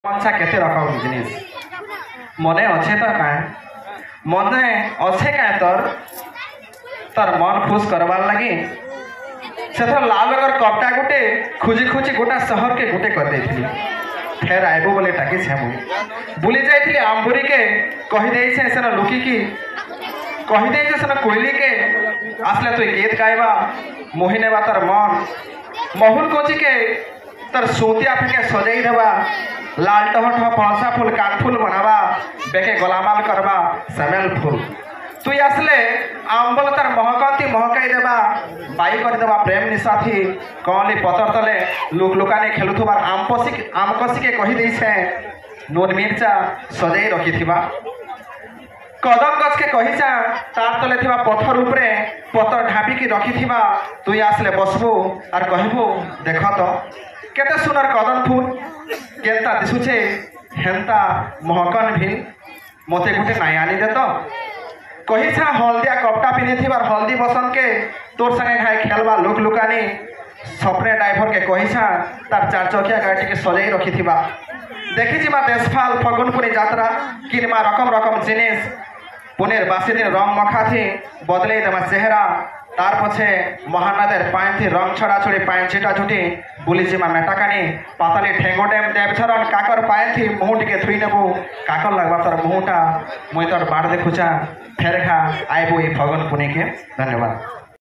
पंचा केते रकम जिनिस मने अच्छे तो का मने अच्छे का तोर मन खुश करवार लगी से लाल रंगर कपटा गुटे खुजी खुजी गोटा शहर के गुटे कर देथली फेर आइबो बोले टाकी छेमु बुली जाइथली आंबुरी के कहि देइ छे सेना लुकी की कहि देइ छे सेना कोइली के आसले तो गीत गाइबा मोहिने बा तोर मन महुल कोची के तोर सोतिया फेके सजाई देबा लाल टहट पणसा फूल काठ फूल बनावा बेके गोलामाल करबा समेल फूल तुई आसले आंबल तार महकती महकाई देबा बाई कर देबा प्रेम निसाथी कौली पतर तले लुक लुकाने खेलुथबार आमकसी के कहि देइ छे नून मिर्चा सजाई रखिथिबा कदम गछ के कहिछा तार तले थिबा पत्थर उपरे पत्थर ढापी की रखिथिबा तुई आसले बसबो आर कहबो देख तो केते सुनर कदम फूल केनता दिसुछे हेंता महकन भी मते गुटे नाई आनी दे तो कहिछा हल्दिया कपटा पिनिथिबार हल्दी बसंत के तोर संगे खाए खेलबा लुक लुकानी सपने ड्राइवर के कहिछा तार चार चकिया गाड़ी के सजाई रखिथिबा देखि जिमा देशफाल फगुनपुरी यात्रा किनमा रकम रकम जिनिस पुनेर बासी दिन रंग मखाथी बदले देमा चेहरा तार पछे महानদের पायथी रंग छड़ा छड़ी पायन छिटा छुटी बुली जिमा मेटाकानी पाताली ठेंगो डेम देवछरन काकर पायथी मुहुट के थुई नेबो काकर लागबा तोर मुहुटा मुई तोर बाड़ देखुचा फेर खा आइबो ई फगुन पुनी के धन्यवाद।